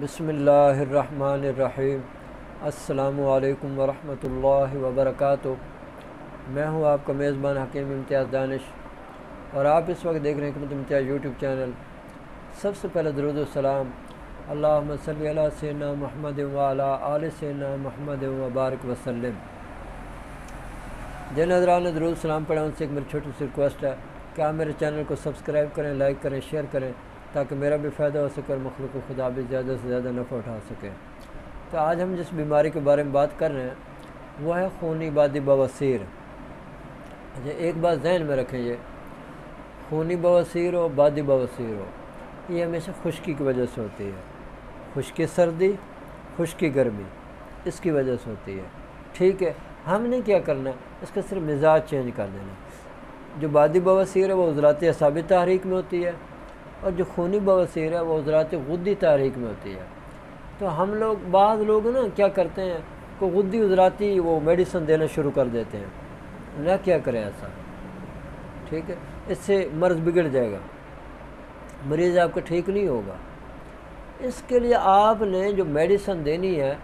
بسم اللہ الرحمن الرحیم۔ السلام علیکم ورحمۃ اللہ وبرکاتہ۔ میں ہوں آپ کا میزبان حکیم امتیاز دانش، اور آپ اس وقت دیکھ رہے ہیں حکمت امتیاز یوٹیوب چینل۔ سب سے پہلے درود و سلام اللہم صلی علی سیدنا محمد وعلی آل سیدنا محمد وبارک وسلم۔ جن حضرات نے درود سلام پڑھا ان سے ایک میری چھوٹی سی ریکویسٹ ہے کہ آپ میرے چینل کو سبسکرائب کریں، لائک کریں، شیئر کریں، تاکہ میرا بھی فائدہ ہو سکے اور مخلوق خدا بھی زیادہ سے زیادہ نفع اٹھا سکے۔ تو آج ہم جس بیماری کے بارے میں بات کر رہے ہیں وہ ہے خونی بادی بواسیر۔ اچھا، ایک بات ذہن میں رکھیں، یہ خونی بواسیر ہو، بادی بواسیر ہو، یہ ہمیشہ خشکی کی وجہ سے ہوتی ہے۔ خشکی سردی، خشکی گرمی، اس کی وجہ سے ہوتی ہے۔ ٹھیک ہے، ہم نے کیا کرنا ہے، اس کا صرف مزاج چینج کر دینا۔ جو بادی بواسیر ہے وہ عضلات اعصابی تحریک میں ہوتی ہے، اور جو خونی بواسیر ہے وہ عضلات غدی تحریک میں ہوتی ہے۔ تو ہم لوگ بعض لوگ نا کیا کرتے ہیں کہ غدی عضلاتی وہ میڈیسن دینا شروع کر دیتے ہیں۔ نہ کیا کریں ایسا، ٹھیک ہے، اس سے مرض بگڑ جائے گا، مریض آپ کا ٹھیک نہیں ہوگا۔ اس کے لیے آپ نے جو میڈیسن دینی ہے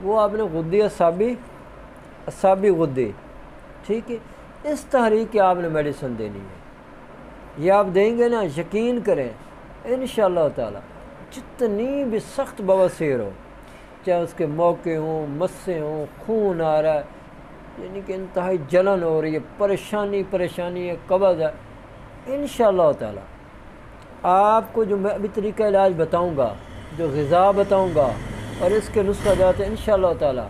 وہ آپ نے غدی اعصابی غدی، ٹھیک ہے، اس تحریک کی آپ نے میڈیسن دینی ہے۔ یہ آپ دیں گے نا، یقین کریں انشاءاللہ تعالی جتنی بھی سخت بواسیر ہو، چاہے اس کے موقع ہوں، مسیں ہوں، خون آ رہا ہے، یعنی کہ انتہائی جلن ہو رہی ہے، پریشانی ہے، قبض ہے، انشاءاللہ تعالی آپ کو جو میں ابھی طریقہ علاج بتاؤں گا، جو غذا بتاؤں گا اور اس کے نسخہ جات انشاءاللہ تعالی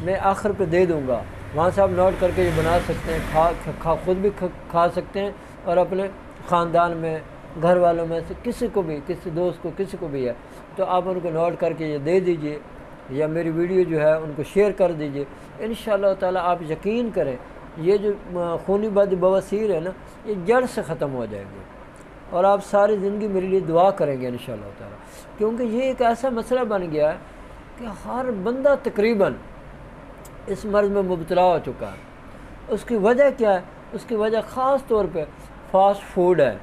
میں آخر پہ دے دوں گا، وہاں سے آپ نوٹ کر کے یہ بنا سکتے ہیں، خود بھی کھا سکتے ہیں، اور اپنے خاندان میں، گھر والوں میں سے کسی کو بھی، کسی دوست کو، کسی کو بھی ہے تو آپ ان کو نوٹ کر کے یہ دے دیجئے، یا میری ویڈیو جو ہے ان کو شیئر کر دیجئے۔ انشاءاللہ تعالی آپ یقین کریں یہ جو خونی بادی بواسیر ہے نا، یہ جڑ سے ختم ہو جائے گی، اور آپ ساری زندگی میرے لیے دعا کریں گے انشاءاللہ تعالی، کیونکہ یہ ایک ایسا مسئلہ بن گیا ہے کہ ہر بندہ تقریباً اس مرض میں مبتلا ہو چکا ہے۔ اس کی وجہ کیا ہے؟ اس کی وجہ خاص طور پہ فاسٹ فوڈ ہے،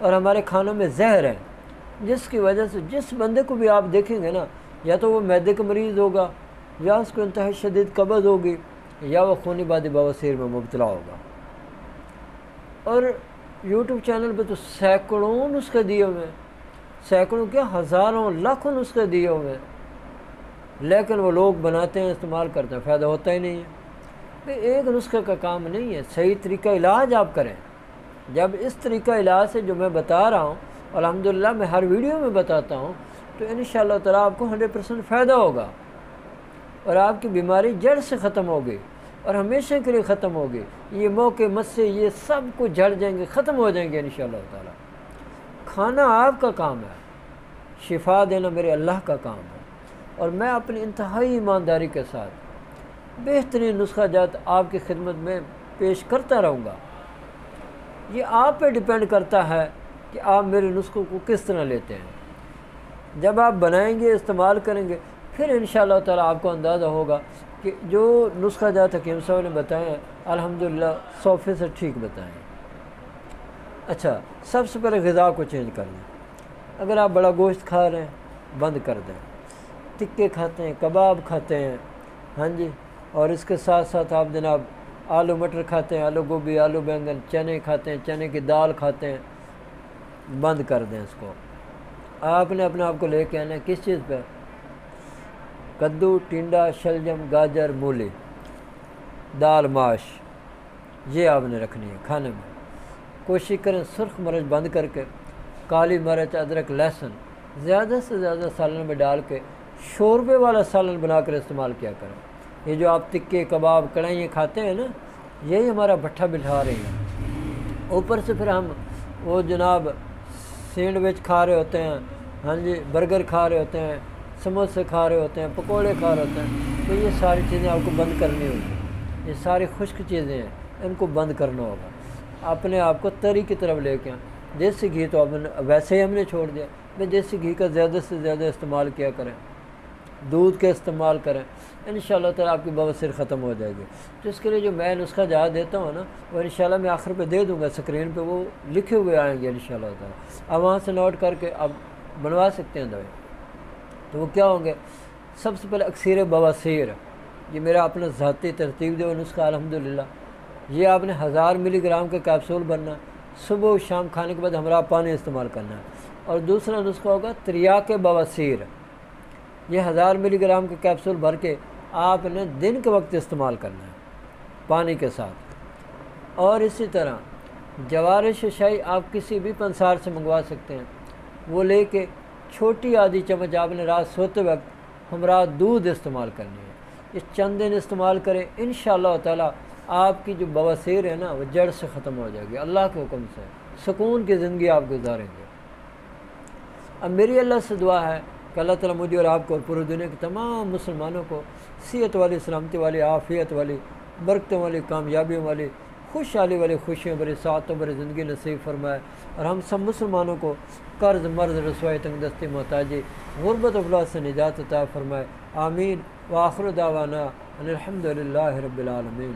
اور ہمارے کھانوں میں زہر ہے، جس کی وجہ سے جس بندے کو بھی آپ دیکھیں گے نا، یا تو وہ معدے کا مریض ہوگا، یا اس کو انتہائی شدید قبض ہوگی، یا وہ خونی بادی بواسیر میں مبتلا ہوگا۔ اور یوٹیوب چینل پہ تو سینکڑوں نسخے دیے ہوئے ہیں، سینکڑوں کیا، ہزاروں لاکھوں نسخے دیے ہوئے ہیں، لیکن وہ لوگ بناتے ہیں، استعمال کرتے ہیں، فائدہ ہوتا ہی نہیں ہے۔ ایک نسخے کا کام نہیں ہے، صحیح طریقہ علاج آپ کریں۔ جب اس طریقہ علاج سے جو میں بتا رہا ہوں، الحمدللہ میں ہر ویڈیو میں بتاتا ہوں، تو انشاءاللہ تعالی آپ کو 100% فائدہ ہوگا، اور آپ کی بیماری جڑ سے ختم ہوگی، اور ہمیشہ کے لیے ختم ہوگی۔ یہ موقع مسے یہ سب کچھ جھڑ جائیں گے، ختم ہو جائیں گے انشاءاللہ تعالی۔ کھانا آپ کا کام ہے، شفا دینا میرے اللہ کا کام ہے، اور میں اپنی انتہائی ایمانداری کے ساتھ بہترین نسخہ جات آپ کی خدمت میں پیش کرتا رہوں گا۔ یہ آپ پہ ڈیپینڈ کرتا ہے کہ آپ میرے نسخوں کو کس طرح لیتے ہیں۔ جب آپ بنائیں گے، استعمال کریں گے، پھر انشاءاللہ تعالی آپ کو اندازہ ہوگا کہ جو نسخہ جات حکیم صاحب نے بتائے ہیں الحمدللہ 100% ٹھیک بتائیں۔ اچھا، سب سے پہلے غذا کو چینج کر دیں۔ اگر آپ بڑا گوشت کھا رہے ہیں بند کر دیں، ٹکے کھاتے ہیں، کباب کھاتے ہیں، ہاں جی، اور اس کے ساتھ ساتھ آپ جناب آلو مٹر کھاتے ہیں، آلو گوبھی، آلو بینگن، چنے کھاتے ہیں، چنے کی دال کھاتے ہیں، بند کر دیں اس کو۔ آپ نے اپنے آپ کو لے کے آنا ہے کس چیز پہ؟ کدو، ٹینڈا، شلجم، گاجر، مولی، دال، ماش، یہ آپ نے رکھنی ہے کھانے میں۔ کوشش کریں سرخ مرچ بند کر کے، کالی مرچ، ادرک، لہسن زیادہ سے زیادہ سالن میں ڈال کے شوربے والا سالن بنا کر استعمال کیا کریں۔ یہ جو آپ تکے، کباب، کڑھائیاں کھاتے ہیں نا، یہی ہمارا بھٹھا بٹھا رہی ہیں۔ اوپر سے پھر ہم وہ جناب سینڈوچ کھا رہے ہوتے ہیں، ہاں جی، برگر کھا رہے ہوتے ہیں، سموسے کھا رہے ہوتے ہیں، پکوڑے کھا رہے ہوتے ہیں، تو یہ ساری چیزیں آپ کو بند کرنی ہوگی۔ یہ ساری خشک چیزیں ہیں، ان کو بند کرنا ہوگا۔ اپنے آپ کو تری کی طرف لے کے آئیں۔ دیسی گھی تو ویسے ہی ہم نے چھوڑ دیا، دیسی گھی کا زیادہ سے زیادہ استعمال کیا کریں، دودھ کا استعمال کریں، انشاءاللہ تعالی آپ کی بواسیر ختم ہو جائے گی۔ تو اس کے لیے جو میں نسخہ جہاں دیتا ہوں نا، وہ انشاءاللہ میں آخر پہ دے دوں گا، اسکرین پہ وہ لکھے ہوئے آئیں گے انشاءاللہ تعالی، آپ وہاں سے نوٹ کر کے آپ بنوا سکتے ہیں دوائی۔ تو وہ کیا ہوں گے؟ سب سے پہلے اکثیر بواسیر، یہ میرا اپنا ذاتی ترتیب دے نسخہ الحمدللہ، یہ آپ نے 1000 ملی گرام کا کیپسول بننا، صبح و شام کھانے کے بعد ہمراہ پانی استعمال کرنا ہے۔ اور دوسرا نسخہ ہوگا تریاق بواسیر، یہ 1000 ملی گرام کا کیپسول بھر کے آپ نے دن کے وقت استعمال کرنا ہے پانی کے ساتھ۔ اور اسی طرح جوارش شاہی آپ کسی بھی پنسار سے منگوا سکتے ہیں، وہ لے کے چھوٹی آدھی چمچ آپ نے رات سوتے وقت ہمراہ دودھ استعمال کرنی ہے۔ یہ چند دن استعمال کریں، انشاءاللہ تعالی آپ کی جو بواسیر ہے نا وہ جڑ سے ختم ہو جائے گی، اللہ کے حکم سے سکون کی زندگی آپ گزاریں گے۔ اب میری اللہ سے دعا ہے کہ اللہ تعالیٰ مجھے اور آپ کو اور پوری دنیا کے تمام مسلمانوں کو صحت والی، سلامتی والی، عافیت والی، برکتوں والی، کامیابیوں والی، خوشحالی والی، خوشیوں بھری، سعادتوں بھری زندگی نصیب فرمائے، اور ہم سب مسلمانوں کو قرض، مرض، رسوائی، تنگ دستی، محتاجی، غربت و افلاس سے نجات عطا فرمائے، آمین۔ وآخر دعوانا ان الحمد للہ رب العالمین۔